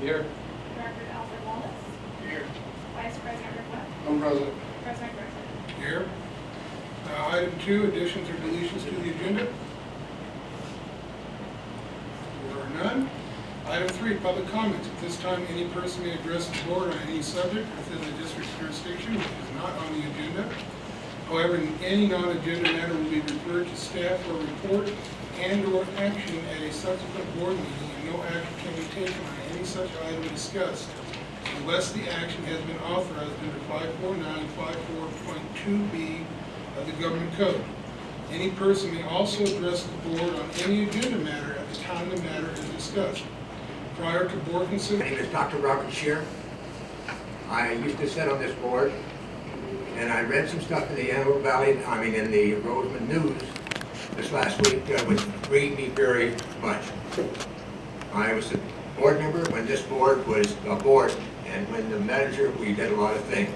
Here. Director Alfred Wallace. Here. Vice President Rick Webb. I'm present. President Griffin. Here. Item 2, additions or deletions to the agenda. There are none. Item 3, public comments. At this time, any person may address the board on any subject within the district's jurisdiction which is not on the agenda. However, any non-agenda matter will be referred to staff for report and/or action at a subsequent board meeting, and no action can be taken on any such item discussed unless the action has been authorized under 54954.2b of the Government Code. Any person may also address the board on any agenda matter at the time the matter is discussed. Prior to board My consideration. name is Dr. Robert Shear. I used to sit on this board, and I read some stuff in the in the Rosamond News this last week, which grieved me very much. I was a board member when this board was a board, and when the manager, we did a lot of things.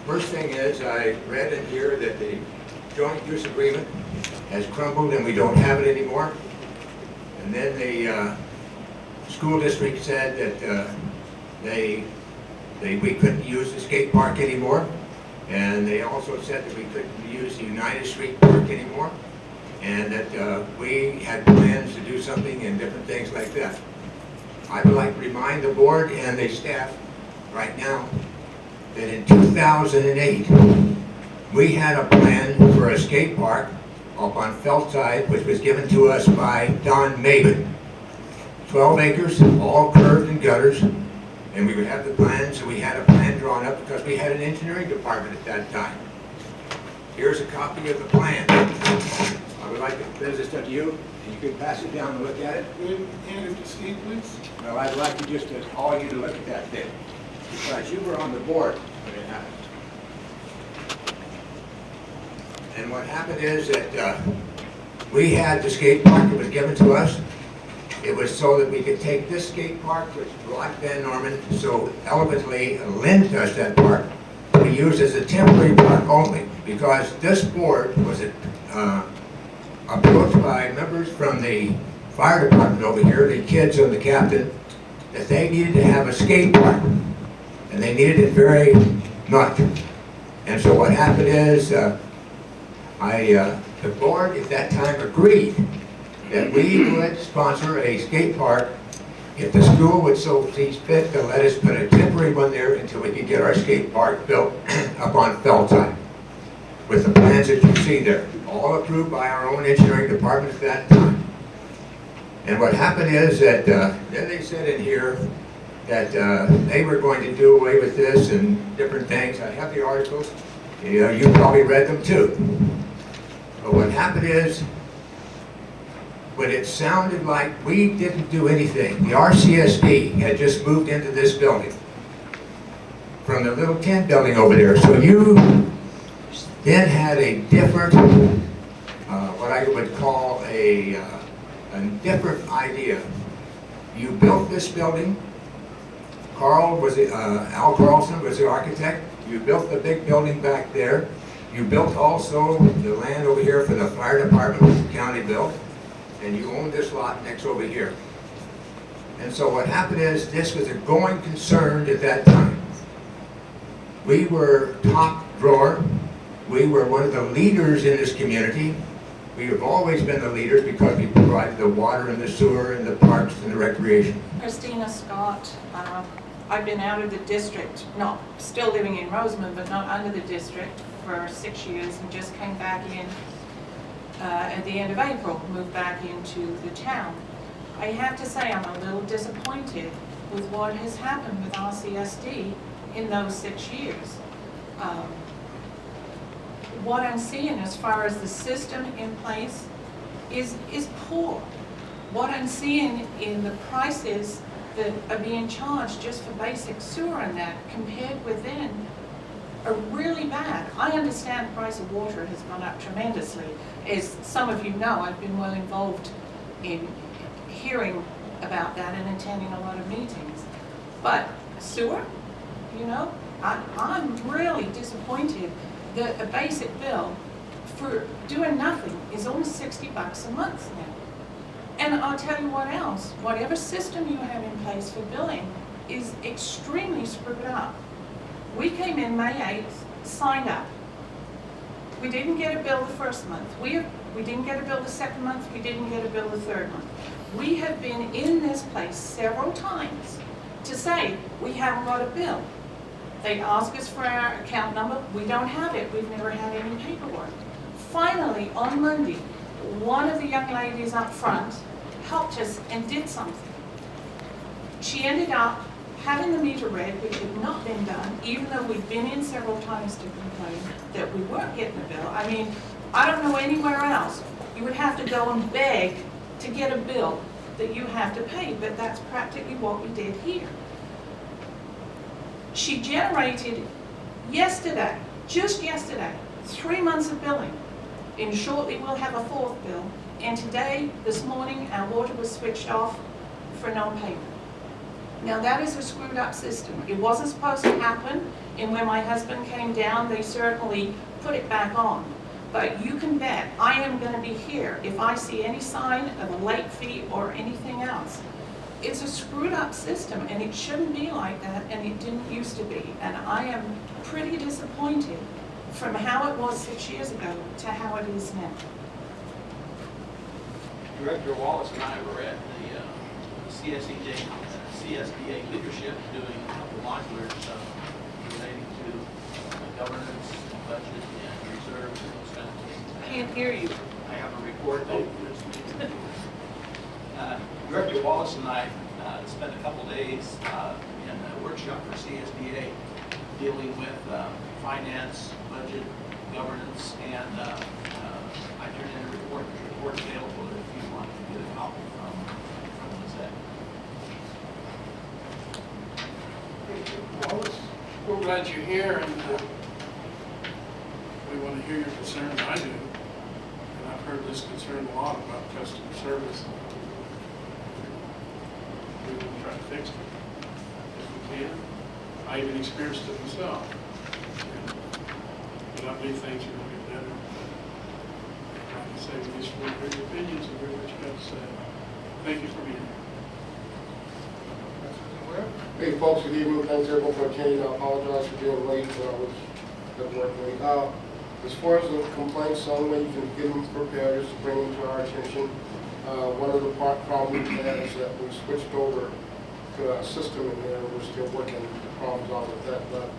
First thing is, I read in here that the joint use agreement has crumbled and we don't have it anymore. And then the school district said that we couldn't use the skate park anymore. And they also said that we couldn't use the United Street Park anymore. And that we had plans to do something and different things like that. I would like to remind the board and the staff right now that in 2008, we had a plan for a skate park up on Feldside, which was given to us by Don Maben. 12 acres, all curved and gutters, and we would have the plans, and we had a plan drawn up because we had an engineering department at that time. Here's a copy of the plan. I would like to present this to you, and you can pass it down and look at it. Hand it to Steve, please. Well, I'd like to just all you to look at that thing, because you were on the board when it happened. And what happened is that we had the skate park that was given to us. It was so that we could take this skate park, which Rod Van Norman so eloquently lent us that park, to be used as a temporary park only, because this board was approached by members from the fire department over here, the kids and the captain, that they needed to have a skate park, and they needed it very much. And so what happened is, the board at that time agreed that we would sponsor a skate park if the school would so see fit to let us put a temporary one there until we could get our skate park built up on Feldside, with the plans that you see there, all approved by our own engineering department at that time. And what happened is that then they said in here that they were going to do away with this and different things. I have the articles. You probably read them too. But what happened is, when it sounded like we didn't do anything, the RCSD had just moved into this building from the little tin building over there. So you then had a different, what I would call a different idea. You built this building. Al Carlson was the architect. You built the big building back there. You built also the land over here for the fire department, which the county built. And you own this lot next over here. And so what happened is, this was a going concern at that time. We were top drawer. We were one of the leaders in this community. We have always been the leaders because we provided the water and the sewer and the parks and the recreation. Christina Scott. I've been out of the district, still living in Rosamond, but not under the district for 6 years, and just came back in at the end of April, moved back into the town. I have to say I'm a little disappointed with what has happened with RCSD in those 6 years. What I'm seeing as far as the system in place is poor. What I'm seeing in the prices that are being charged just for basic sewer and that compared with then are really bad. I understand the price of water has gone up tremendously. As some of you know, I've been well involved in hearing about that and attending a lot of meetings. But sewer, I'm really disappointed that a basic bill for doing nothing is almost $60 a month now. And I'll tell you what else, whatever system you have in place for billing is extremely screwed up. We came in May 8th, signed up. We didn't get a bill the first month. We didn't get a bill the second month. We didn't get a bill the third month. We have been in this place several times to say, we haven't got a bill. They ask us for our account number. We don't have it. We've never had any paperwork. Finally, on Monday, one of the young ladies up front helped us and did something. She ended up having the meter read, which had not been done, even though we'd been in several times to complain that we weren't getting a bill. I mean, I don't know anywhere else. You would have to go and beg to get a bill that you have to pay, but that's practically what we did here. She generated yesterday, just yesterday, 3 months of billing. And shortly we'll have a fourth bill. And today, this morning, our water was switched off for non-payment. Now that is a screwed up system. It wasn't supposed to happen, and when my husband came down, they certainly put it back on. But you can bet I am going to be here if I see any sign of a late fee or anything else. It's a screwed up system, and it shouldn't be like that, and it didn't used to be. And I am pretty disappointed from how it was 6 years ago to how it is now. Director Wallace and I were at the CSDA leadership doing a couple modulars relating to governance, budget, and reserves and those kind of things. Can't hear you. I have a report that Director Wallace and I spent a couple days in a workshop for CSDA dealing with finance, budget, governance, and I turned in a report. The report's available if you want to get a copy from the set. Wallace, we're glad you're here, and we want to hear your concerns. I do, and I've heard this concern a lot about customer service. We will try to fix it if we can. I even experienced it myself, but I believe things are going to get better. But like I say, we just want to hear your opinions and hear what you got to say. Thank you for being here. Hey folks, good evening. Thanks everyone for attending. I apologize for being late, but I was at work late. As far as the complaints, the only way you can get them prepared is to bring them to our attention. One of the problems we had is that we switched over to a system in there. We're still working the problems out with that, but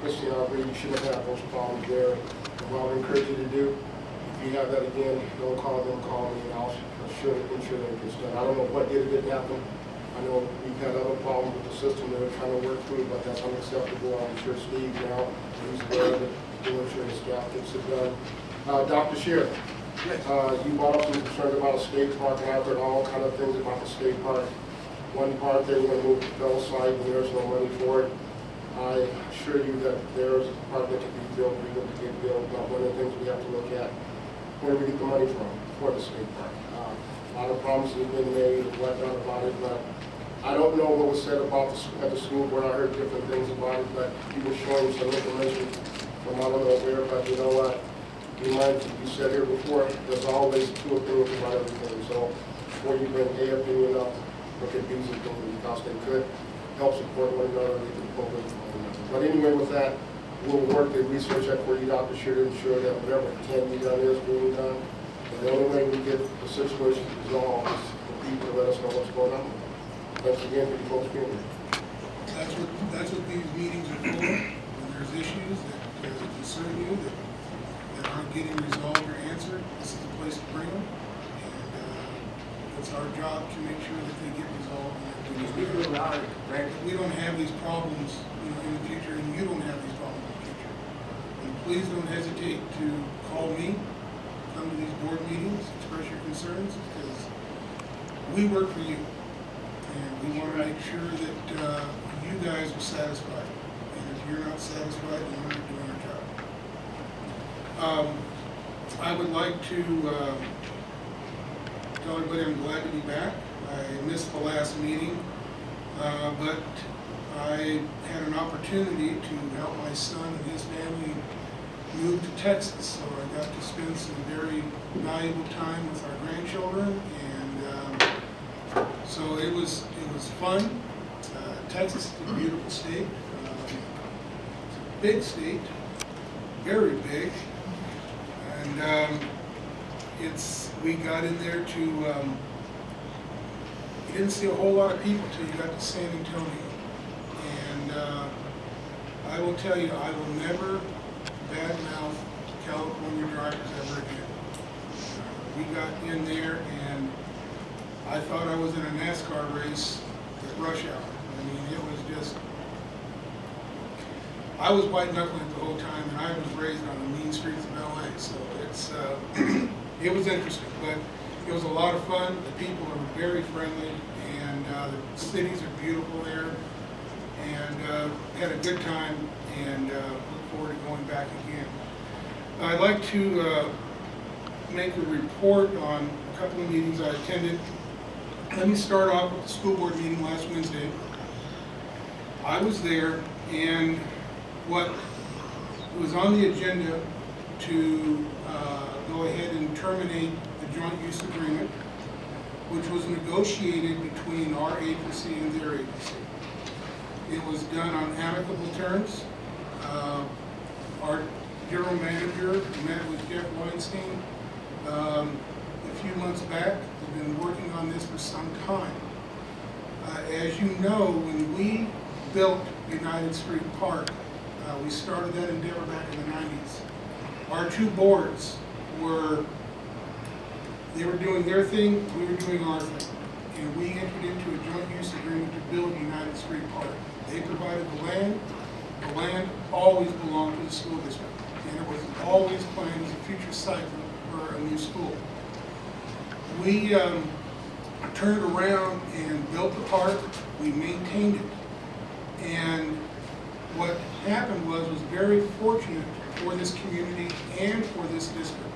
Christy and I agree you shouldn't have those problems there. And what I would encourage you to do, if you have that again, don't call them, call me, and I'll ensure that it gets done. I don't know what did it happen. I know we've had other problems with the system that we're trying to work through, but that's unacceptable. I'm sure Steve now, he's aware of it, we'll ensure his staff gets it done. Dr. Shear, you brought up some concerns about a skate park, and I've heard all kind of things about the skate park. One part they want to move to Bell site, and there's no money for it. I assure you that there's a park that can be built, we look to get built, but one of the things we have to look at, where do we get the money from for the skate park? A lot of promises have been made and whatnot about it, but I don't know what was said about at the school board. I heard different things about it, but you were showing some information from I don't know where, but you know what? You said here before, there's always two opinions about everything. So before you bring a opinion up, look at these opinions because they could help support one another, they could pull them from one another. But anyway, with that, we'll work the research up for you, Dr. Shear, to ensure that whatever can be done is being done. And the only way we get the situation resolved is for people to let us know what's going on. Thanks again for you folks being here. That's what these meetings are for. When there's issues that concern you that aren't getting resolved or answered, this is the place to bring them. And it's our job to make sure that they get resolved. And that we don't have these problems, in the future, and you don't have these problems in the future. And please don't hesitate to call me, come to these board meetings, express your concerns, because we work for you. And we want to make sure that you guys are satisfied. And if you're not satisfied, then we're not doing our job. I would like to tell everybody I'm glad to be back. I missed the last meeting, but I had an opportunity to help my son and his family moved to Texas, so I got to spend some very valuable time with our grandchildren, and so it was fun. Texas is a beautiful state. It's a big state, very big, and we got in there to, you didn't see a whole lot of people till you got to San Antonio. And I will tell you, I will never badmouth California drivers ever again. We got in there and I thought I was in a NASCAR race at rush hour. I mean, it was just, I was white knuckling it the whole time, and I was raised on the mean streets of LA, so it's, it was interesting, but it was a lot of fun. The people are very friendly, and the cities are beautiful there, and had a good time, and look forward to going back again. I'd like to make a report on a couple of meetings I attended. Let me start off with the school board meeting last Wednesday. I was there, and what was on the agenda to go ahead and terminate the joint use agreement, which was negotiated between our agency and their agency. It was done on amicable terms. Our general manager met with Jeff Weinstein a few months back. We've been working on this for some time. As you know, when we built United Street Park, we started that endeavor back in the 90s. Our two boards they were doing their thing, we were doing our thing. And we entered into a joint use agreement to build United Street Park. They provided the land always belonged to the school district. And it was always planned as a future site for a new school. We turned around and built the park, we maintained it. And what happened was very fortunate for this community and for this district.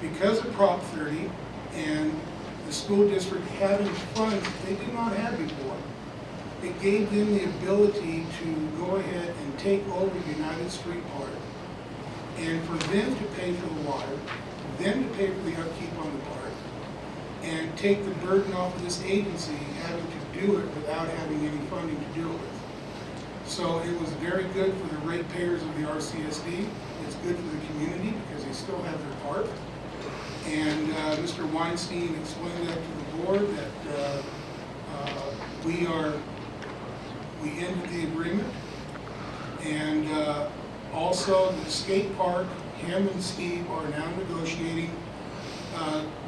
Because of Prop 30 and the school district having funds they did not have before, it gave them the ability to go ahead and take over United Street Park, and for them to pay for the water, them to pay for the upkeep on the park, and take the burden off of this agency having to do it without having any funding to do it with. So it was very good for the ratepayers of the RCSD. It's good for the community because they still have their park. And Mr. Weinstein explained that to the board that we ended the agreement. And also the skate park, him and Steve are now negotiating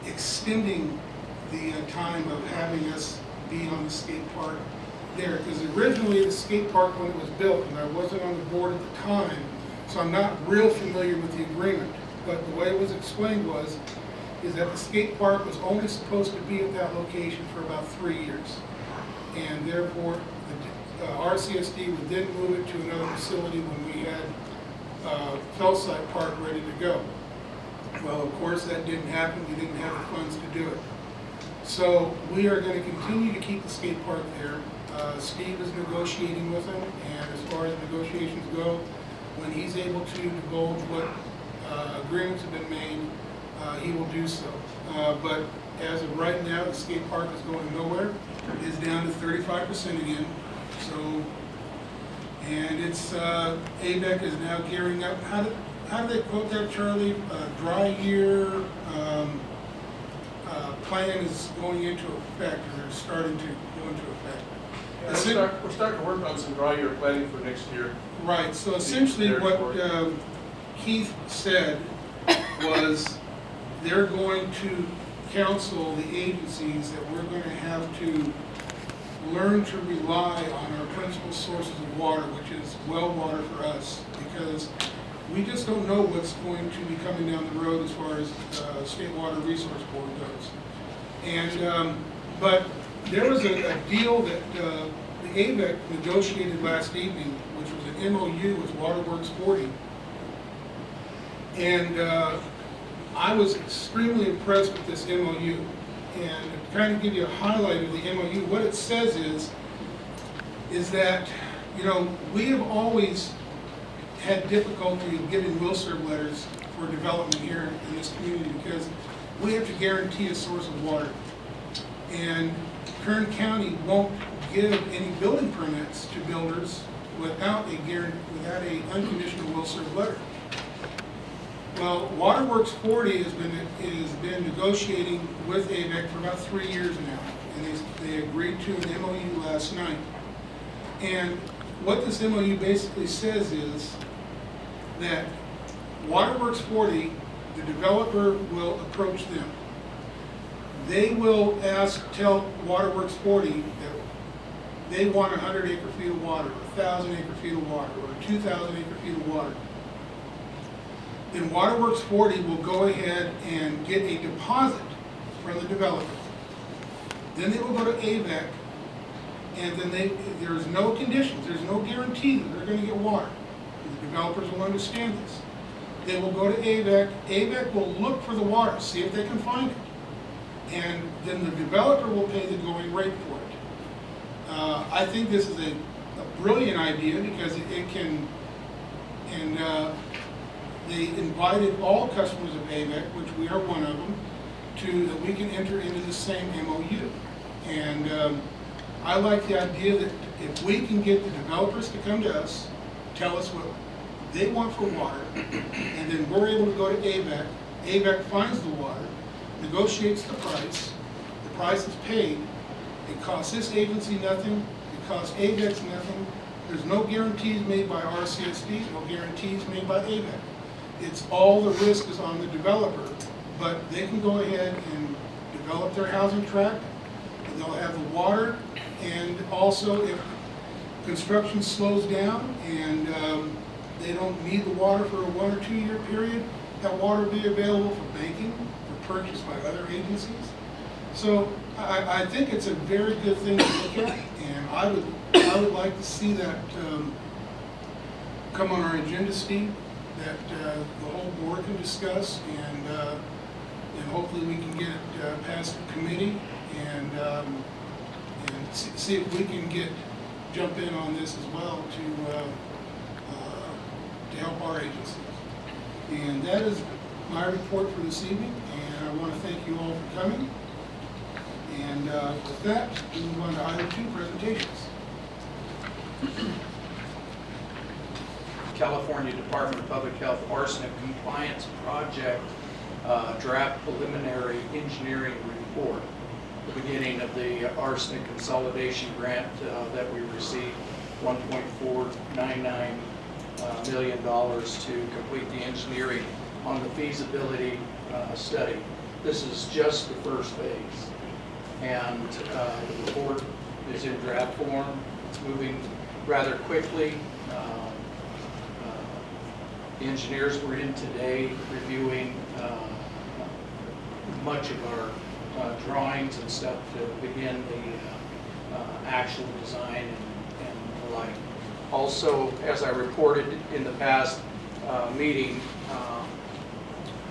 extending the time of having us be on the skate park there. Because originally the skate park, when it was built, and I wasn't on the board at the time, so I'm not real familiar with the agreement, but the way it was explained is that the skate park was only supposed to be at that location for about 3 years. And therefore, the RCSD would then move it to another facility when we had Fellside Park ready to go. Well, of course, that didn't happen. We didn't have the funds to do it. So we are going to continue to keep the skate park there. Steve is negotiating with him, and as far as negotiations go, when he's able to divulge what agreements have been made, he will do so. But as of right now, the skate park is going nowhere. It is down to 35% again. So, and it's ABEC is now gearing up. How do they quote that, Charlie? Dry year plan is going into effect, or they're starting to go into effect. Yeah, we're starting to work on some dry year planning for next year. Right, so essentially what Keith said was they're going to counsel the agencies that we're going to have to learn to rely on our principal sources of water, which is well water for us, because we just don't know what's going to be coming down the road as far as State Water Resource Board goes. And but there was a deal that the ABEC negotiated last evening, which was an MOU with Waterworks 40. And I was extremely impressed with this MOU. And to kind of give you a highlight of the MOU, what it says is that, you know, we have always had difficulty in getting will serve letters for development here in this community because we have to guarantee a source of water. And Kern County won't give any building permits to builders without a unconditional will serve letter. Well, Waterworks 40 has been negotiating with AVEC for about 3 years now, and they agreed to an MOU last night. And what this MOU basically says is that Waterworks 40, the developer will approach them. They will tell Waterworks 40 that they want 100 acre feet of water, 1,000 acre feet of water, or 2,000 acre feet of water. Then Waterworks 40 will go ahead and get a deposit from the developer. Then they will go to AVEC, and then there's no conditions, there's no guarantee that they're going to get water. The developers will understand this. They will go to AVEC. AVEC will look for the water, see if they can find it. And then the developer will pay the going rate for it. I think this is a brilliant idea because it can, and they invited all customers of AVEC, which we are one of them, that we can enter into the same MOU. And I like the idea that if we can get the developers to come to us, tell us what they want for water, and then we're able to go to AVEC, AVEC finds the water, negotiates the price is paid, it costs this agency nothing, it costs AVEC nothing, there's no guarantees made by RCSD, no guarantees made by AVEC. It's all the risk is on the developer, but they can go ahead and develop their housing tract, and they'll have the water, and also if construction slows down and they don't need the water for a 1 or 2 year period, that water will be available for banking, for purchase by other agencies. So I think it's a very good thing to look at, and I would like to see that come on our agenda, Steve, that the whole board can discuss, and hopefully we can get it past the committee and see if we can jump in on this as well to help our agencies. And that is my report for this evening, and I want to thank you all for coming. And with that, we move on to item 2, presentations. California Department of Public Health Arsenic Compliance Project draft preliminary engineering report. The beginning of the arsenic consolidation grant that we received, $1.499 million to complete the engineering on the feasibility study. This is just the first phase. And the report is in draft form. It's moving rather quickly. The engineers were in today reviewing much of our drawings and stuff to begin the actual design and the like. Also, as I reported in the past meeting,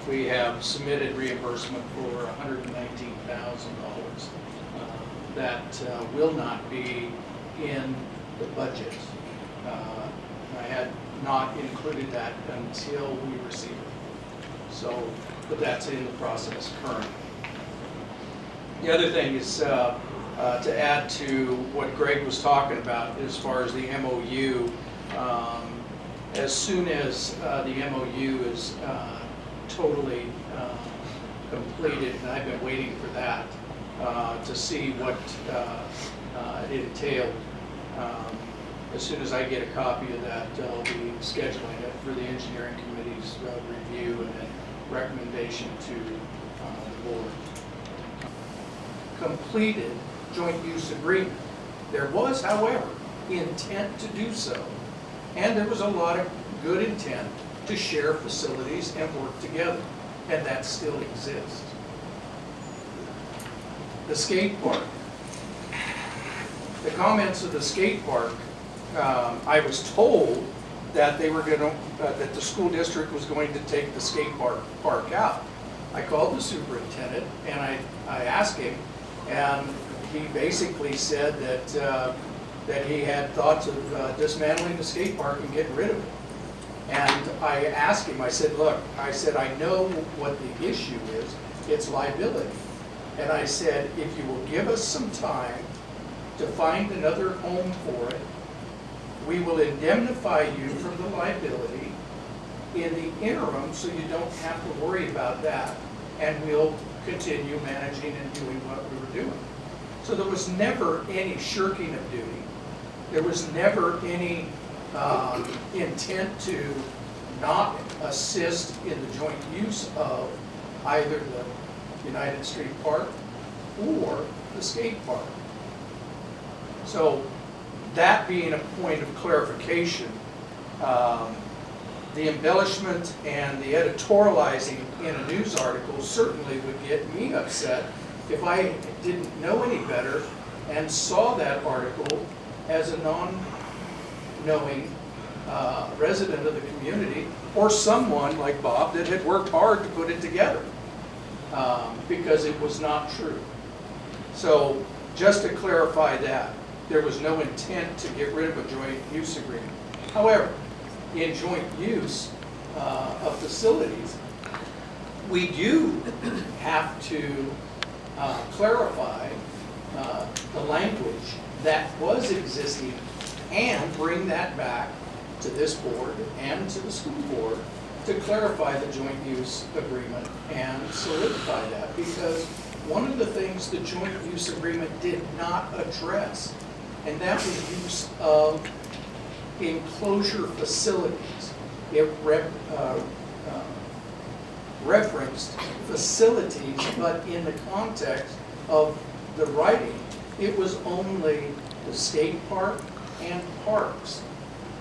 we have submitted reimbursement for $119,000 that will not be in the budget. I had not included that until we receive it. So, but that's in the process currently. The other thing is to add to what Greg was talking about as far as the MOU. As soon as the MOU is totally completed, and I've been waiting for that to see what it entailed. As soon as I get a copy of that, I'll be scheduling it for the engineering committee's review and then recommendation to the board. Completed joint use agreement. There was, however, intent to do so, and there was a lot of good intent to share facilities and work together, and that still exists. The skate park. The comments of the skate park, I was told that they were going to, that the school district was going to take the skate park out. I called the superintendent and I asked him, and he basically said that that he had thoughts of dismantling the skate park and getting rid of it. And I asked him, I said, look, I said, I know what the issue is, it's liability. And I said, if you will give us some time to find another home for it, we will indemnify you from the liability in the interim so you don't have to worry about that. And we'll continue managing and doing what we were doing. So there was never any shirking of duty. There was never any intent to not assist in the joint use of either the United Street Park or the skate park. So that being a point of clarification, the embellishment and the editorializing in a news article certainly would get me upset if I didn't know any better and saw that article as a non-knowing resident of the community or someone like Bob that had worked hard to put it together because it was not true. So just to clarify that, there was no intent to get rid of a joint use agreement. However, in joint use of facilities, we do have to clarify the language that was existing and bring that back to this board and to the school board to clarify the joint use agreement and solidify that, because one of the things the joint use agreement did not address, and that was use of enclosure facilities. It referenced facilities, but in the context of the writing, it was only the skate park and parks.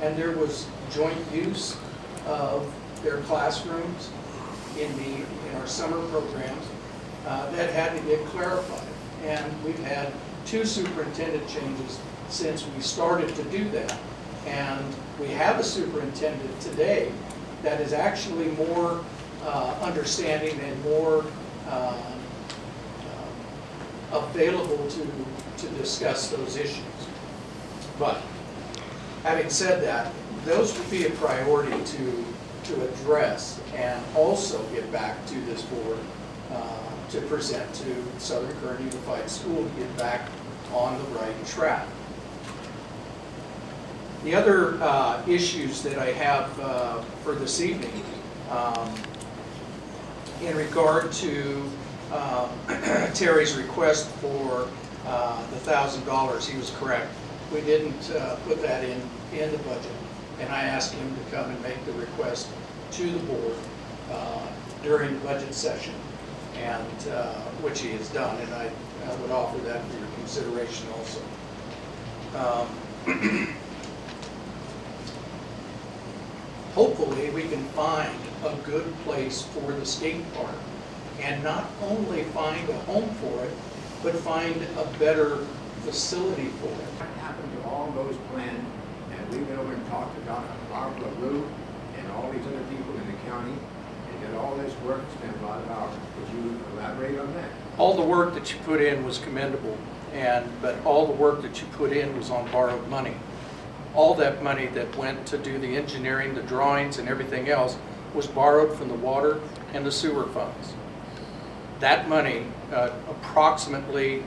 And there was joint use of their classrooms in our summer programs that had to get clarified. And we've had 2 superintendent changes since we started to do that. And we have a superintendent today that is actually more understanding and more available to discuss those issues. But having said that, those would be a priority to address and also get back to this board to present to Southern Current Unified School to get back on the right track. The other issues that I have for this evening in regard to Terry's request for the $1,000, he was correct. We didn't put that in the budget, and I asked him to come and make the request to the board during the budget session, and which he has done, and I would offer that for your consideration also. Hopefully, we can find a good place for the skate park, and not only find a home for it, but find a better facility for it. What happened to all those plans, and we went over and talked to Barbara Lou and all these other people in the county, and did all this work, spent a lot of hours. Could you elaborate on that? All the work that you put in was commendable, but all the work that you put in was on borrowed money. All that money that went to do the engineering, the drawings, and everything else was borrowed from the water and the sewer funds. That money, approximately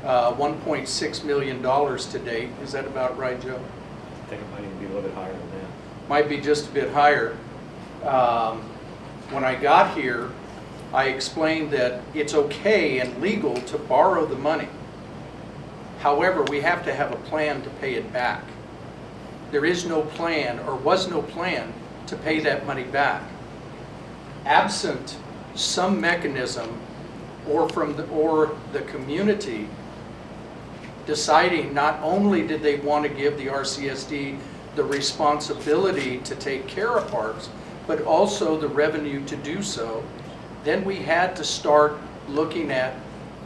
$1.6 million to date. Is that about right, Joe? I think it might even be a little bit higher than that. Might be just a bit higher. When I got here, I explained that it's okay and legal to borrow the money. However, we have to have a plan to pay it back. There is no plan, or was no plan, to pay that money back. Absent some mechanism or the community deciding not only did they want to give the RCSD the responsibility to take care of parks, but also the revenue to do so, then we had to start looking at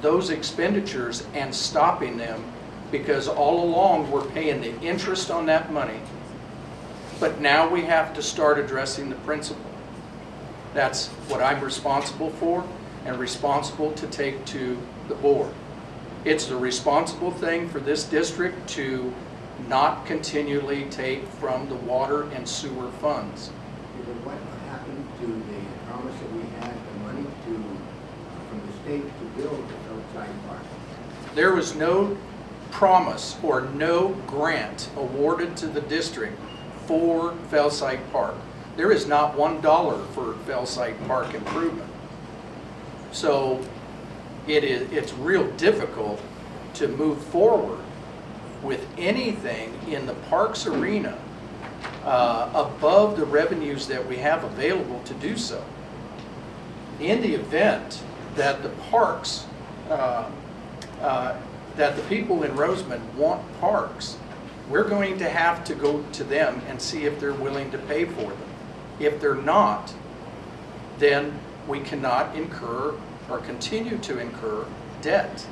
those expenditures and stopping them, because all along we're paying the interest on that money, but now we have to start addressing the principal. That's what I'm responsible for and responsible to take to the board. It's the responsible thing for this district to not continually take from the water and sewer funds. Because what happened to the promise that we had, the money to, from the state to build the outside park? There was no promise or no grant awarded to the district for Fellside Park. There is not $1 for Fellside Park improvement. So it's real difficult to move forward with anything in the parks arena above the revenues that we have available to do so. In the event that the parks, that the people in Rosamond want parks, we're going to have to go to them and see if they're willing to pay for them. If they're not, then we cannot incur or continue to incur debt.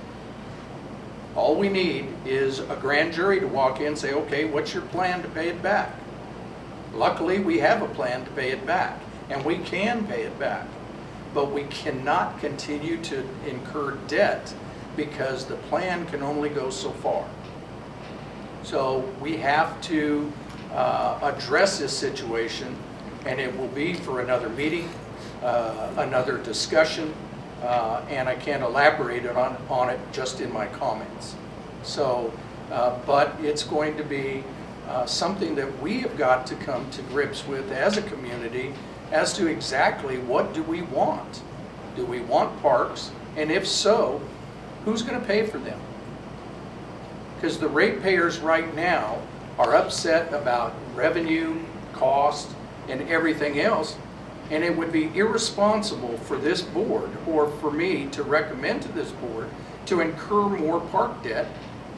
All we need is a grand jury to walk in and say, okay, what's your plan to pay it back? Luckily, we have a plan to pay it back, and we can pay it back. But we cannot continue to incur debt because the plan can only go so far. So we have to address this situation, and it will be for another meeting, another discussion, and I can't elaborate on it just in my comments. So, but it's going to be something that we have got to come to grips with as a community as to exactly what do we want. Do we want parks? And if so, who's going to pay for them? Because the ratepayers right now are upset about revenue, cost, and everything else, and it would be irresponsible for this board or for me to recommend to this board to incur more park debt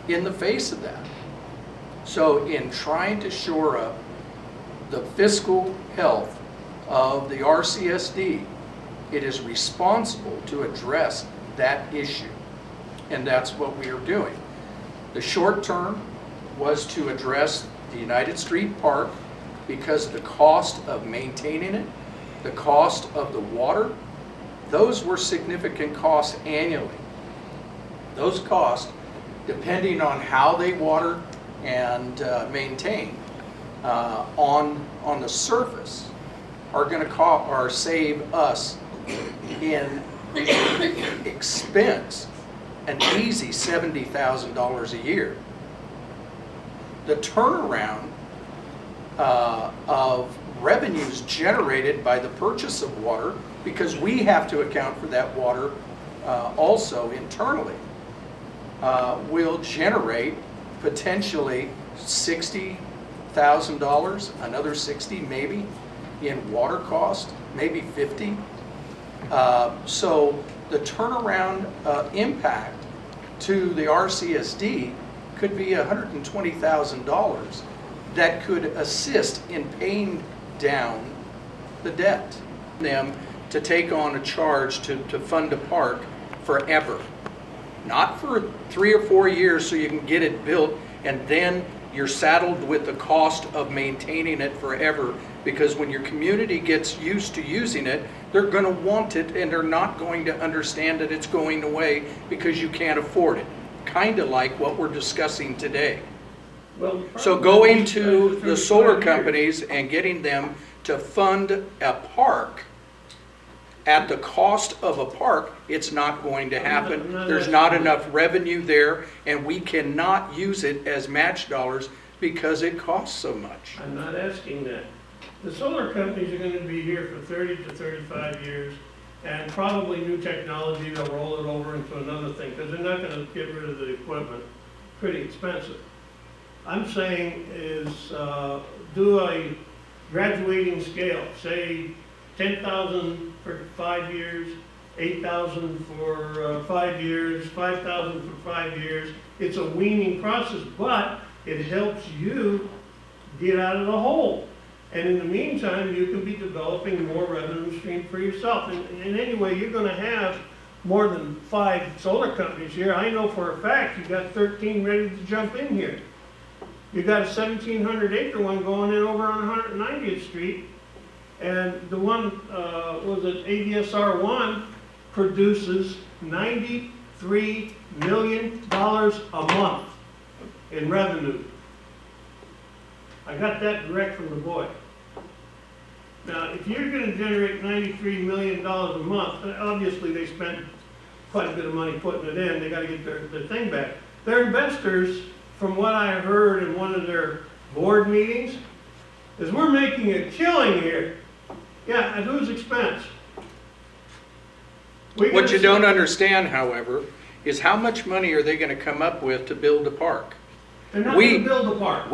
in the face of that. So in trying to shore up the fiscal health of the RCSD, it is responsible to address that issue, and that's what we are doing. The short term was to address the United Street Park because the cost of maintaining it, the cost of the water, those were significant costs annually. Those costs, depending on how they water and maintain on the surface, are going to save us in expense an easy $70,000 a year. The turnaround of revenues generated by the purchase of water, because we have to account for that water also internally, will generate potentially $60,000, another 60 maybe in water cost, maybe 50. So the turnaround impact to the RCSD could be $120,000 that could assist in paying down the debt. Them to take on a charge to fund a park forever. Not for 3 or 4 years so you can get it built and then you're saddled with the cost of maintaining it forever, because when your community gets used to using it, they're going to want it and they're not going to understand that it's going away because you can't afford it. Kind of like what we're discussing today. Well, So going to the solar companies and getting them to fund a park at the cost of a park, it's not going to happen. There's not enough revenue there, and we cannot use it as match dollars because it costs so much. I'm not asking that. The solar companies are going to be here for 30 to 35 years, and probably new technology, they'll roll it over into another thing, because they're not going to get rid of the equipment. Pretty expensive. I'm saying is do a graduating scale, say 10,000 for 5 years, 8,000 for 5 years, 5,000 for 5 years. It's a weaning process, but it helps you get out of the hole. And in the meantime, you can be developing more revenue stream for yourself. And anyway, you're going to have more than 5 solar companies here. I know for a fact you got 13 ready to jump in here. You got a 1,700 acre one going in over on 190th Street. And the one, was it ADSR 1, produces $93 million a month in revenue. I got that direct from the boy. Now, if you're gonna generate $93 million a month, and obviously they spent quite a bit of money putting it in, they gotta get their thing back. Their investors, from what I heard in one of their board meetings, is we're making a killing here. Yeah, at whose expense? What you don't understand, however, is how much money are they gonna come up with to build a park? They're not we- gonna build a park.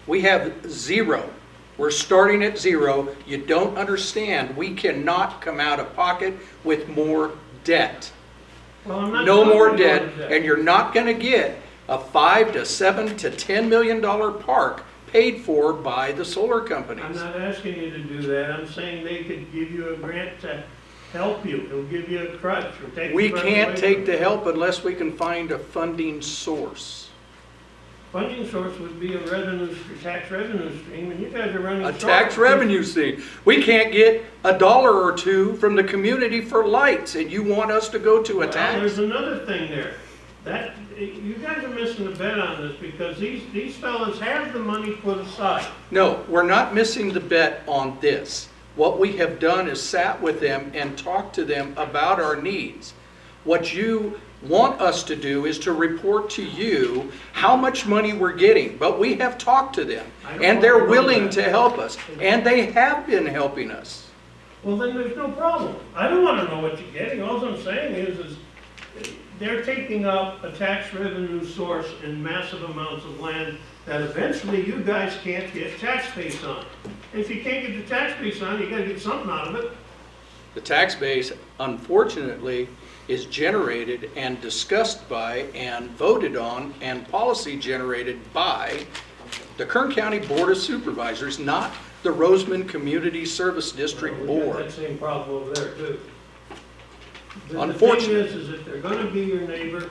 We have zero. We're starting at zero. You don't understand. We cannot come out of pocket with more debt. Well, I'm not No talking more about debt, that. and you're not gonna get a $5 to $7 to $10 million park paid for by the solar I'm companies. not asking you to do that. I'm saying they could give you a grant to help you. It'll give you a crutch or take. We the crutch can't away take from the you. help unless we can find a funding source. Funding source would be a tax revenue stream, and you guys are running A short. tax revenue stream. We can't get $1 or $2 from the community for lights, and you want us to go to a Well, tax? there's another thing there. You guys are missing the bet on this because these fellas have the money put aside. No, we're not missing the bet on this. What we have done is sat with them and talked to them about our needs. What you want us to do is to report to you how much money we're getting, but we have talked to them, and they're willing to help us, and they have been helping us. Well, then there's no problem. I don't want to know what you're getting. All I'm saying is they're taking up a tax revenue source in massive amounts of land that eventually you guys can't get tax base on. If you can't get the tax base on, you gotta get something out of it. The tax base, unfortunately, is generated and discussed by and voted on and policy generated by the Kern County Board of Supervisors, not the Rosamond Community Service District We got Board. that same problem over there too. The Unfortunate. thing is if they're gonna be your neighbor,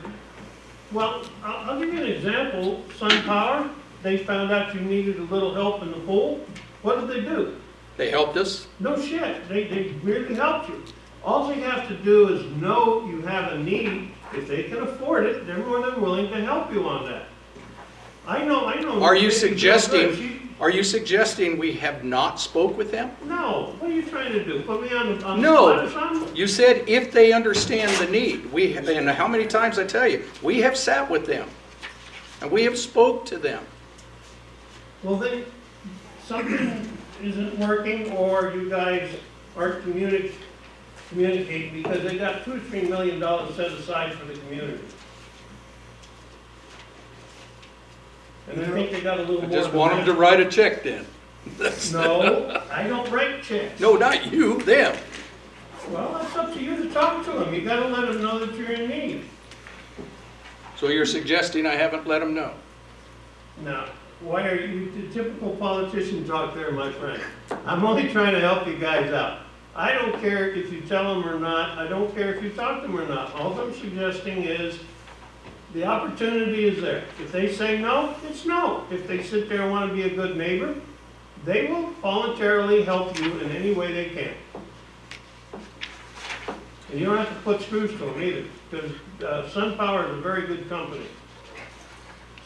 well, I'll give you an example. Sun Power, they found out you needed a little help in the pool. What did they do? They helped us. No shit, they really helped you. All they have to do is know you have a need. If they can afford it, they're more than willing to help you on that. I know. Are you They can feel good. suggesting we have not spoke with them? No, what are you trying to do? Put me on the spot or No, something? you said if they understand the need. And how many times I tell you, we have sat with them and we have spoke to them. Well, then, something isn't working or you guys aren't communicating because they got $2 or $3 million set aside for the community. And I think they got a little I more. just than want them that. to write a check then. No, I don't write checks. No, not you, them. Well, that's up to you to talk to them. You gotta let them know that you're in need. So you're suggesting I haven't let them know? Now, why are you the typical politician talk there, my friend? I'm only trying to help you guys out. I don't care if you tell them or not. I don't care if you talk to them or not. All I'm suggesting is the opportunity is there. If they say no, it's no. If they sit there and want to be a good neighbor, they will voluntarily help you in any way they can. And you don't have to put screws to them either, because Sun Power is a very good company.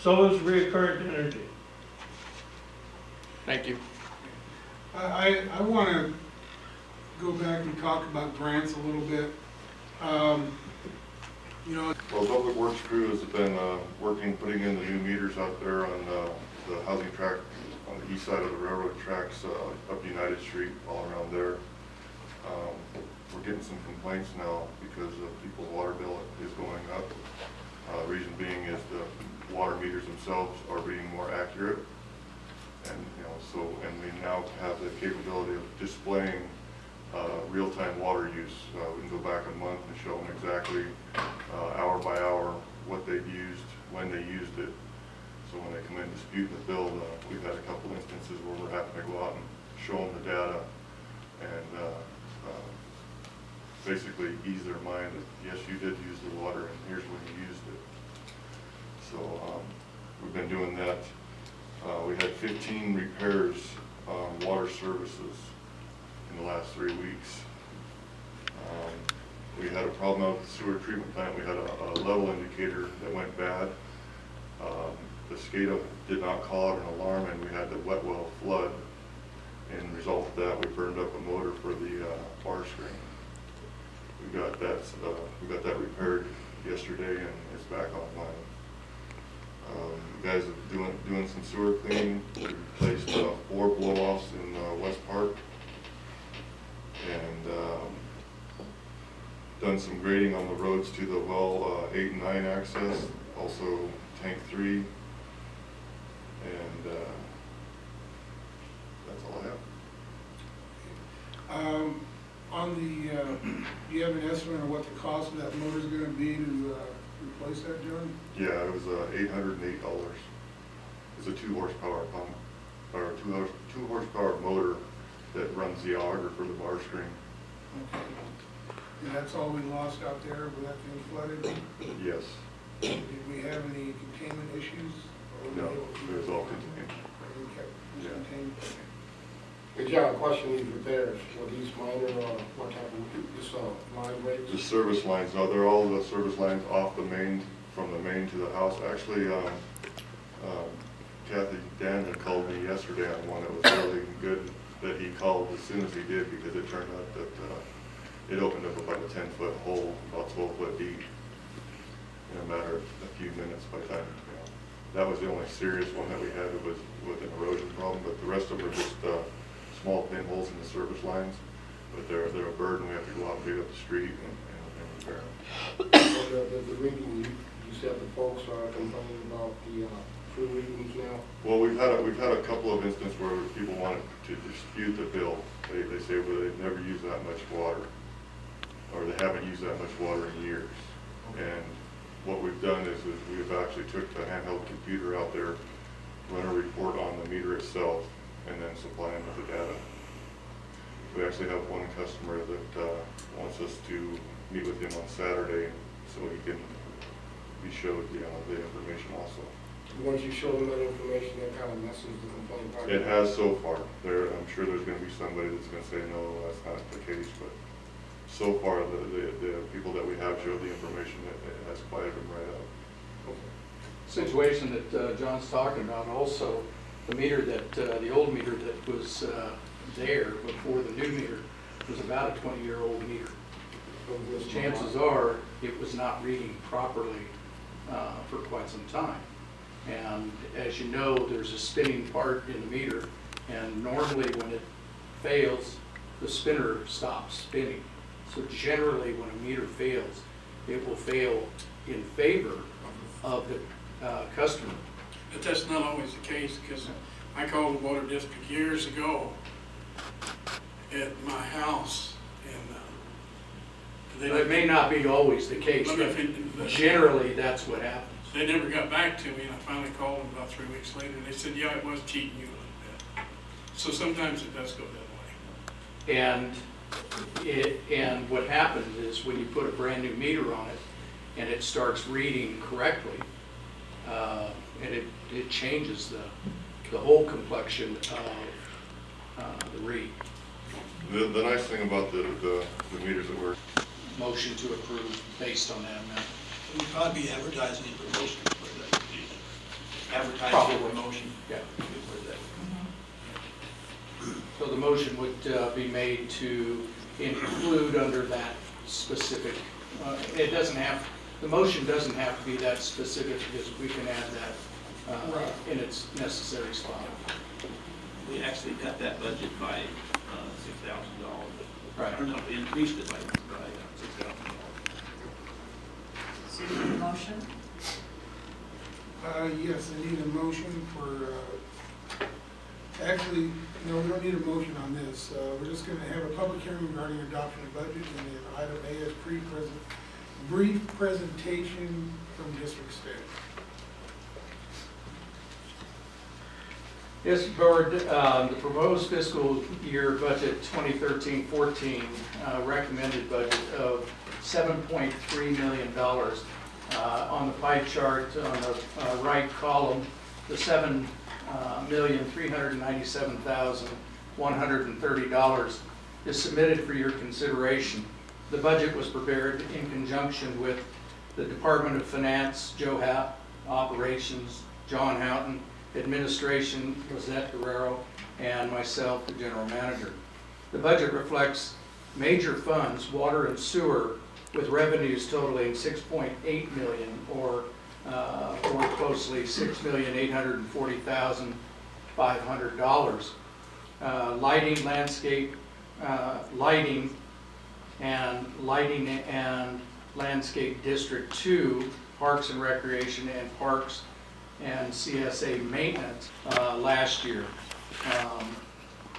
So is Recurrent Energy. Thank you. I want to go back and talk about grants a little bit. You know, Well, Public Works crew has been working, putting in the new meters out there on the housing tract on the east side of the railroad tracks up United Street, all around there. We're getting some complaints now because people's water bill is going up. Reason being is the water meters themselves are being more accurate. And, you know, and we now have the capability of displaying real-time water use. We can go back a month and show them exactly hour by hour what they've used, when they used it. So when they come in disputing the bill, we've had a couple instances where we're having to go out and show them the data and basically ease their mind that yes, you did use the water and here's when you used it. So we've been doing that. We had 15 repairs on water services in the last 3 weeks. We had a problem out at the sewer treatment plant. We had a level indicator that went bad. The SCADA did not call out an alarm and we had the wet well flood And result of that, we burned up a motor for the bar screen. We got that repaired yesterday, and it's back online. You guys are doing some sewer cleaning. We replaced 4 blow-offs in West Park, and done some grading on the roads to the well 8 and 9 access, also tank 3, and that's all I have. Do you have an estimate of what the cost of that motor is gonna be to replace that, John? Yeah, it was $808. It's a 2 horsepower pump, or 2 horsepower motor that runs the auger for the bar screen. Okay. And that's all we lost out there with that thing flooded? Yes. Did we have any containment issues? No, it was all contained. Okay, it was Yeah. contained. Did you have a question, these repairs, were these minor, or what type of, just line breaks? The service lines, no, they're all the service lines off the main, from the main to the house. Actually, Kathy Dan had called me yesterday on one that was really good, that he called as soon as he did, because it turned out that it opened up about a 10-foot hole, about 12 foot deep, in a matter of a few minutes by the time, that was the only serious one that we had. It was with an erosion problem, but the rest of them are just small pinholes in the service lines, but they're a burden. We have to go out and dig up the street and repair them. The reading, you said the folks are complaining about the true readings now? Well, we've had a couple of instances where people wanted to dispute the bill. They say, well, they've never used that much water, or they haven't used that much water in years. And what we've done is we've actually took the handheld computer out there, run a report on the meter itself, and then supply them with the data. We actually have one customer that wants us to meet with him on Saturday so he can be showed the information also. Once you show them that information, that kind of messes the complaint part. It has so far. I'm sure there's going to be somebody that's going to say, no, that's not the case, but so far, the people that we have showed the information, it has quieted them right out. Situation that John's talking about also, the meter that, the old meter that was there before the new meter was about a 20-year-old meter. Chances are it was not reading properly for quite some time. And as you know, there's a spinning part in the meter, and normally when it fails, the spinner stops spinning. So generally when a meter fails, it will fail in favor of the customer. But that's not always the case, because I called the water district years ago at my house, and It may not be always the case, but generally that's what happens. they never got back to me, and I finally called them about 3 weeks later, and they said, yeah, it was cheating you a little bit. So sometimes it does go that way. And what happens is when you put a brand new meter on it and it starts reading correctly, and it changes the whole complexion of the read. The nice thing about the meters that we're Motion to approve based on that amount. We'd probably be advertising it for motion for that. Advertising Probably. for motion. Yeah. For that. So the motion would be made to include under that specific, it doesn't have, the motion doesn't have to be that specific, because we can add that in its necessary spot. We actually cut that budget by $6,000. Right. Or no, we increased it by $6,000. So you need a motion? Yes, I need a motion for, actually, no, we don't need a motion on this. We're just gonna have a public hearing regarding adoption of budget, and then item A is brief presentation from district staff. Yes, Board, the proposed fiscal year budget 2013-14 recommended budget of $7.3 million. On the pie chart on the right column, the $7,397,130 is submitted for your consideration. The budget was prepared in conjunction with the Department of Finance, Joe Happ, Operations, John Houghton, administration, Lizette Guerrero, and myself, the general manager. The budget reflects major funds, water and sewer, with revenues totaling $6.8 million, or closely $6,840,500. Lighting, landscape, lighting and landscape District 2, Parks and Recreation, and Parks and CSA maintenance last year.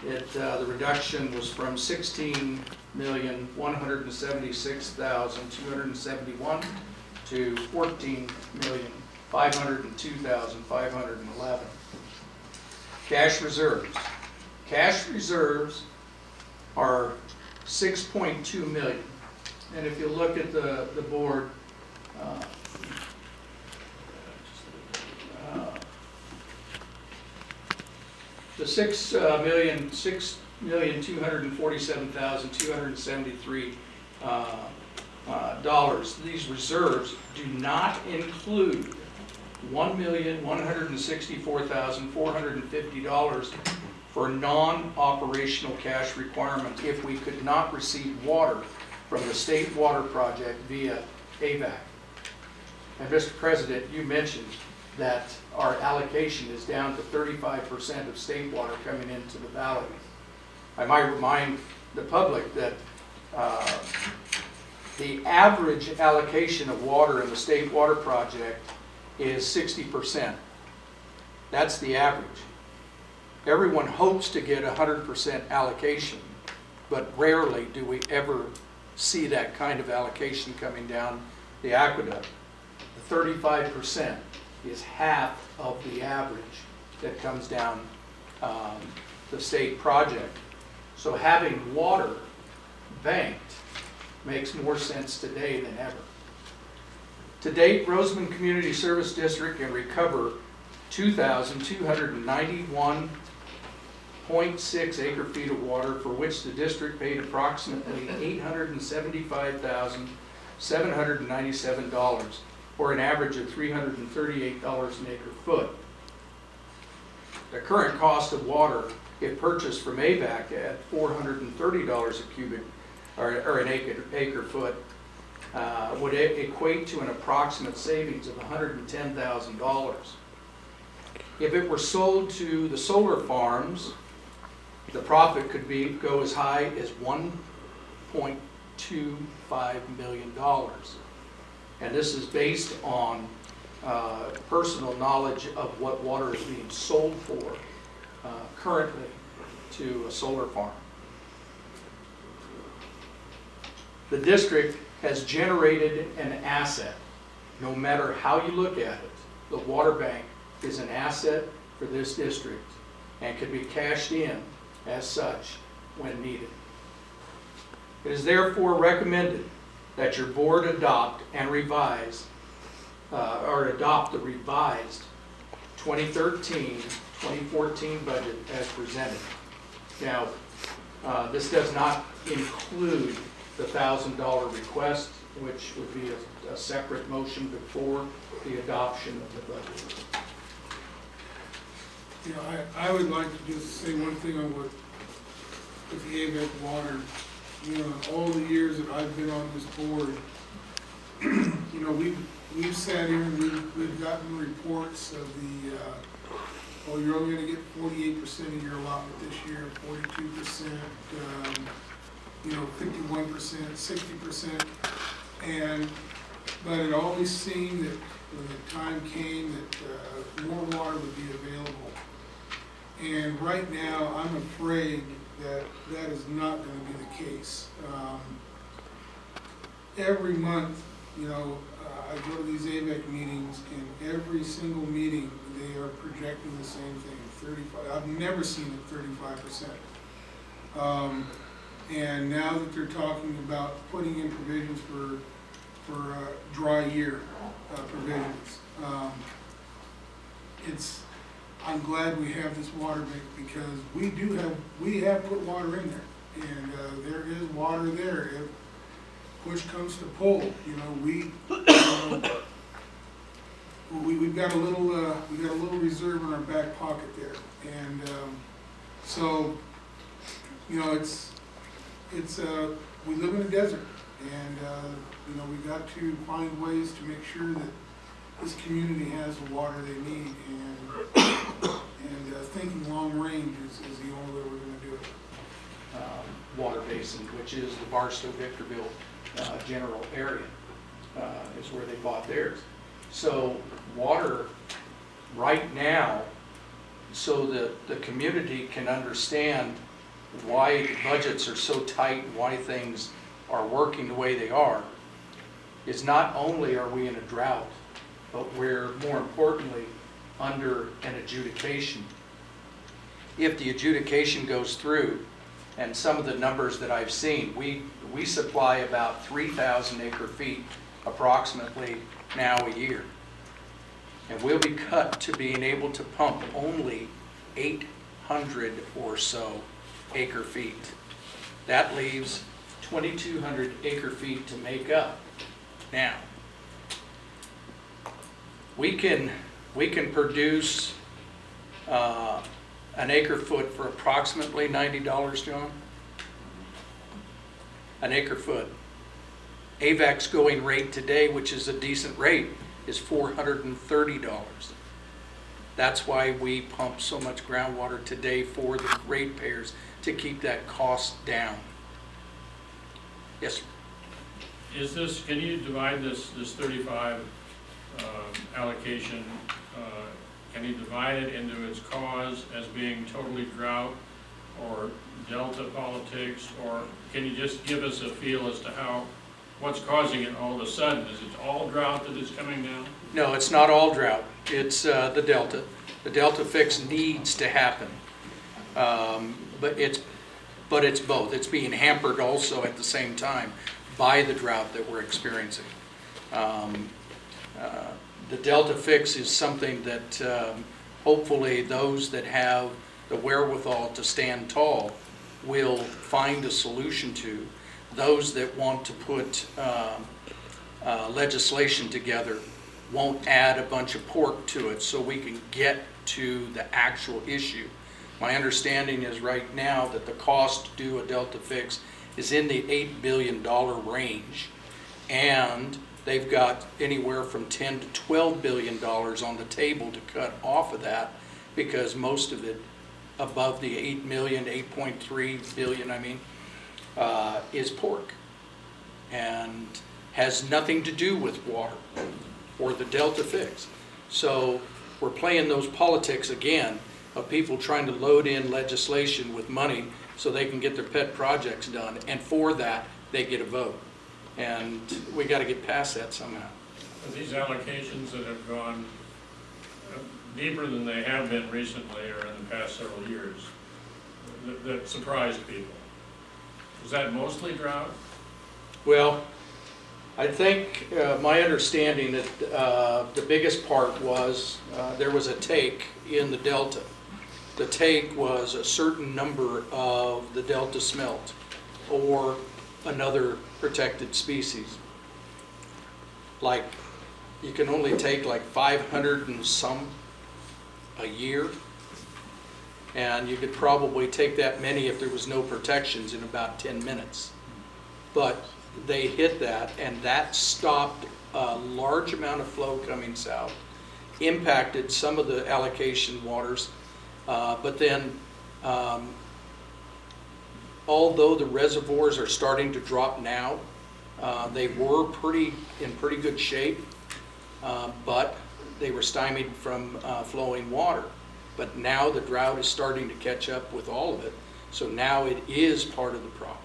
The reduction was from $16,176,271 to $14,502,511. Cash reserves. Cash reserves are $6.2 million. And if you look at the board, the $6,247,273 these reserves do not include $1,164,450 for non-operational cash requirements if we could not receive water from the state water project via AVAC. And Mr. President, you mentioned that our allocation is down to 35% of state water coming into the valley. I might remind the public that the average allocation of water in the state water project is 60%. That's the average. Everyone hopes to get 100% allocation, but rarely do we ever see that kind of allocation coming down the aqueduct. The 35% is half of the average that comes down the state project. So having water banked makes more sense today than ever. To date, Rosamond Community Service District can recover 2,291.6 acre-feet of water, for which the district paid approximately $875,797, or an average of $338 an acre-foot. The current cost of water, if purchased from AVAC at $430 a cubic, or an acre-foot, would equate to an approximate savings of $110,000. If it were sold to the solar farms, the profit could go as high as $1.25 million. And this is based on personal knowledge of what water is being sold for currently to a solar farm. The district has generated an asset. No matter how you look at it, the water bank is an asset for this district and can be cashed in as such when needed. It is therefore recommended that your board adopt and revise, or adopt the revised 2013-2014 budget as presented. Now, this does not include the $1,000 request, which would be a separate motion before the adoption of the budget. You know, I would like to just say one thing on what, with the AVAC water. You know, in all the years that I've been on this board, you know, we've sat here and we've gotten reports of the, oh, you're only gonna get 48% of your allotment this year, 42%, you know, 51%, 60%, but it always seemed that when the time came that more water would be available. And right now, I'm afraid that that is not going to be the case. Every month, you know, I go to these AVAC meetings, and every single meeting, they are projecting the same thing, 35. I've never seen it 35%. And now that they're talking about putting in provisions for dry year provisions, I'm glad we have this water bank, because we have put water in there, and there is water there if push comes to pull. You know, we've got a little reserve in our back pocket there. And, so, you know, we live in a desert, and, you know, we got to find ways to make sure that this community has the water they need, and thinking long range is the only way we're gonna do it. Water basin, which is the Barstow-Victorville general area, is where they bought theirs. So water right now, so that the community can understand why budgets are so tight and why things are working the way they are, is not only are we in a drought, but we're more importantly under an adjudication. If the adjudication goes through, and some of the numbers that I've seen, we supply about 3,000 acre feet approximately now a year. And we'll be cut to being able to pump only 800 or so acre feet. That leaves 2,200 acre feet to make up. Now, we can produce an acre foot for approximately $90, John? An acre foot. AVAC's going rate today, which is a decent rate, is $430. That's why we pump so much groundwater today for the ratepayers, to keep that cost down. Yes, sir. Can you divide this 35 allocation, can you divide it into its cause as being totally drought or delta politics, or can you just give us a feel as to what's causing it all of a sudden? Is it all drought that is coming down? No, it's not all drought. It's the delta. The delta fix needs to happen, but it's both. It's being hampered also at the same time by the drought that we're experiencing. The delta fix is something that hopefully those that have the wherewithal to stand tall will find a solution to. Those that want to put legislation together won't add a bunch of pork to it so we can get to the actual issue. My understanding is right now that the cost to do a delta fix is in the $8 billion range, and they've got anywhere from $10 to $12 billion on the table to cut off of that, because most of it above the 8 million, 8.3 billion, is pork, and has nothing to do with water or the delta fix. So we're playing those politics again of people trying to load in legislation with money so they can get their pet projects done, and for that they get a vote. And we got to get past that somehow. These allocations that have gone deeper than they have been recently or in the past several years, that surprised people. Is that mostly drought? Well, I think my understanding that the biggest part was there was a take in the delta. The take was a certain number of the delta smelt or another protected species. Like, you can only take like 500 and some a year, and you could probably take that many if there was no protections in about 10 minutes. But they hit that, and that stopped a large amount of flow coming south, impacted some of the allocation waters, but then although the reservoirs are starting to drop now, they were in pretty good shape, but they were stymied from flowing water. But now the drought is starting to catch up with all of it, so now it is part of the problem.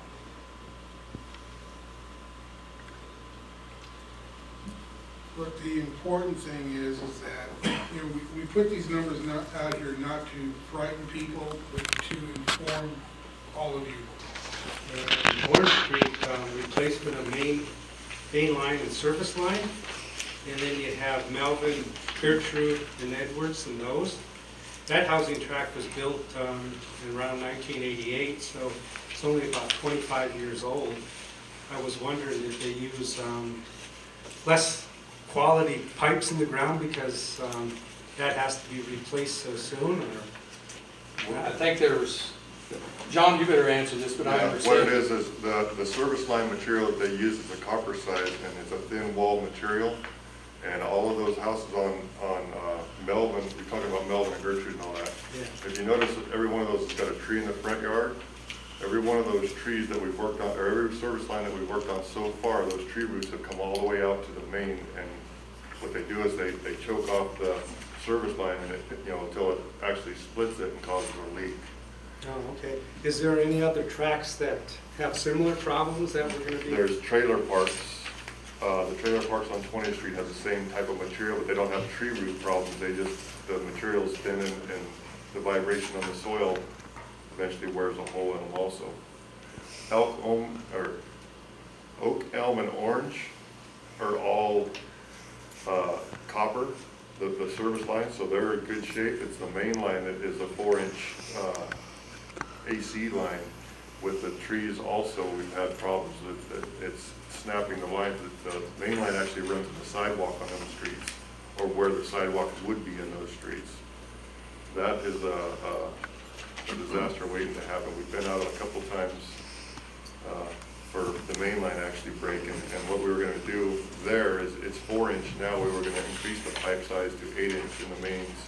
But the important thing is that, you know, we put these numbers out here not to frighten people, but to inform all of you. Orange Street, replacement of main line and surface line, and then you have Melvin, Gertrude, and Edwards, and those. That housing tract was built in around 1988, so it's only about 25 years old. I was wondering if they use less quality pipes in the ground because that has to be replaced so soon, or? I think there's, John, you better answer this, but I Yeah, understand. what it is the service line material that they use is a copper side, and it's a thin wall material. And all of those houses on Melvin, we're talking about Melvin and Gertrude and all that. Yeah. If you notice that every one of those has got a tree in the front yard, every one of those trees that we've worked on, or every service line that we've worked on so far, those tree roots have come all the way out to the main. And what they do is they choke off the service line, and until it actually splits it and causes a leak. Oh, okay. Is there any other tracks that have similar problems that we're gonna be? There's trailer parks. The trailer parks on 20th Street have the same type of material, but they don't have tree root problems. The material's thin, and the vibration on the soil eventually wears a hole in them also. Oak, elm, and orange are all copper, the service line, so they're in good shape. It's the main line that is a 4-inch AC line. With the trees also, we've had problems with it's snapping the line. The main line actually runs to the sidewalk on those streets, or where the sidewalk would be in those streets. That is a disaster waiting to happen. We've been out a couple times for the main line actually breaking, and what we were going to do there is it's 4-inch now. We were going to increase the pipe size to 8-inch in the mains,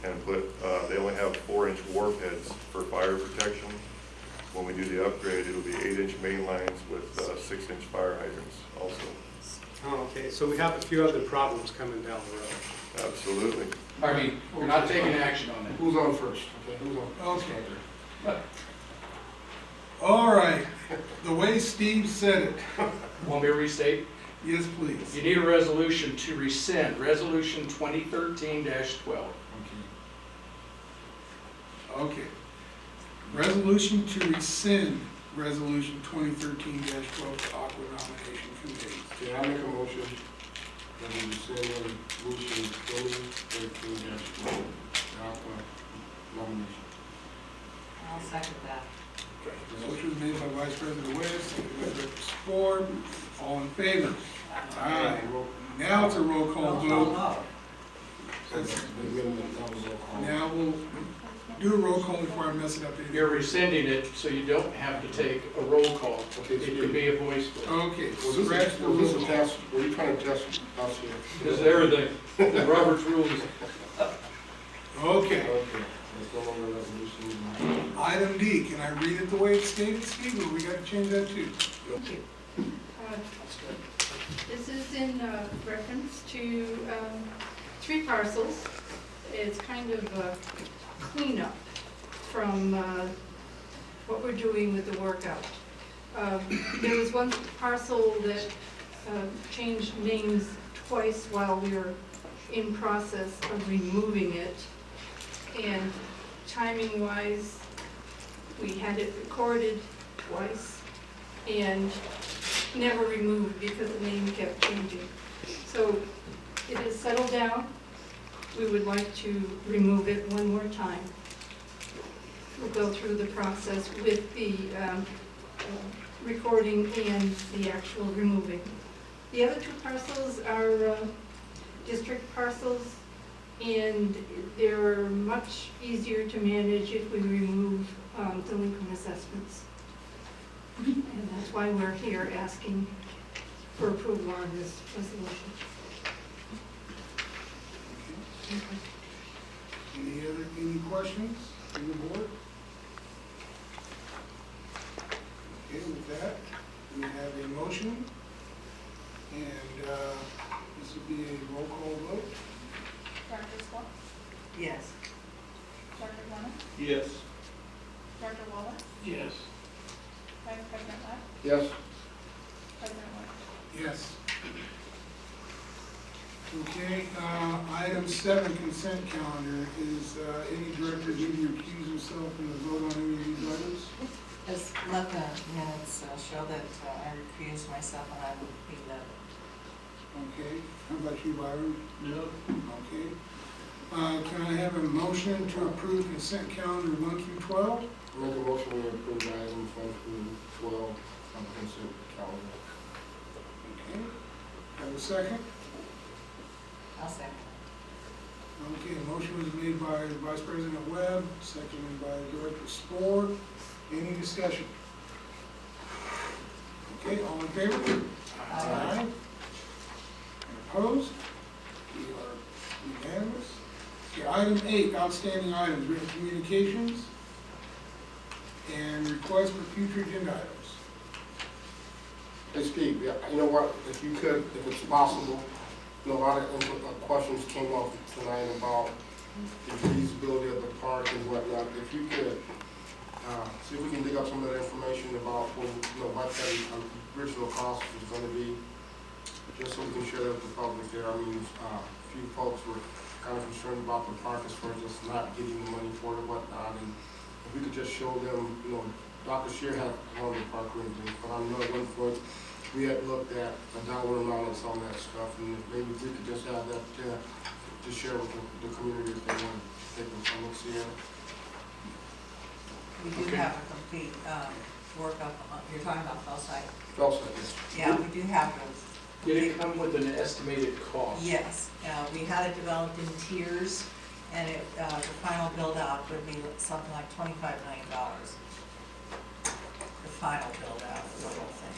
and put they only have 4-inch warp heads for fire protection. When we do the upgrade, it'll be 8-inch main lines with 6-inch fire hydrants also. Oh, okay, so we have a few other problems coming down the road. Absolutely. I mean, we're not taking action on that. Who's on first? Okay, who's on? Okay. All right, the way Steve said it. Want me to restate? Yes, please. You need a resolution to rescind Resolution 2013-12. Okay. Resolution to rescind Resolution 2013-12 to Aqua Nomination Committee. Okay, I make a motion that we rescind resolution 2013-12, nomination. I'll second that. Motion was made by Vice President West, seconded by Director Spore. All in favor? Aye. Now it's a roll call vote. Now we'll do a roll call before I mess it up. You're rescinding it, so you don't have to take a roll call. Okay, It could be a voice vote. Okay, Was scratch the this roll a call. test? Were you trying to test us here? Because they're the Robert's rules. Okay. Okay, let's go on the resolution. Item D, can I read it the way it's stated, Steve, or we gotta change that too? This is in reference to 3 parcels. It's kind of a cleanup from what we're doing with the workout. There was one parcel that changed names twice while we were in process of removing it. And timing-wise, we had it recorded twice and never removed because the name kept changing. So it is settled down. We would like to remove it one more time. We'll go through the process with the recording and the actual removing. The other 2 parcels are district parcels, and they're much easier to manage if we remove delinquent assessments. And that's why we're here asking for approval on this resolution. Any questions from the board? Okay, with that, we have a motion, and this would be a roll call vote. Director Swart? Yes. Director Warner? Yes. Director Wallace? Yes. Vice President West? Yes. President West? Yes. Okay, item 7, consent calendar. Is any director need to recuse himself from the vote on any of these items? Just let the minutes show that I recused myself and I would be the. Okay, how about you, Byron? No. Okay. Can I have a motion to approve consent calendar 1 through 12? Make a motion we approve items 1 through 12 on consent calendar. Okay. Have a second? I'll second. Okay, a motion was made by Vice President Webb, seconded by Director Spore. Any discussion? Okay, all in favor? Aye. Opposed? We are unanimous. Okay, item 8, outstanding items, written communications and requests for future agenda items. Hey Steve, yeah, you know what, if you could, if it's possible, you know, a lot of questions came up tonight about the feasibility of the park and whatnot. If you could, see if we can dig up some of that information about what, you know, what that original cost is gonna be, just so we can share that with the public there. I mean, a few folks were kind of concerned about the park as far as just not getting the money for it and whatnot, and if we could just show them, you know, Dr. Shear had one of the park rangers, but I know at one point, we had looked at a dollar amount on some of that stuff, and maybe we could just have that to share with the community if they want to take a look, see it. We do have a complete workup, you're talking about Fell site. Fell site, yes. Yeah, we do have those. Did it come with an estimated cost? Yes, we had it developed in tiers, and the final build out would be something like $25 million. The final build out of the whole thing.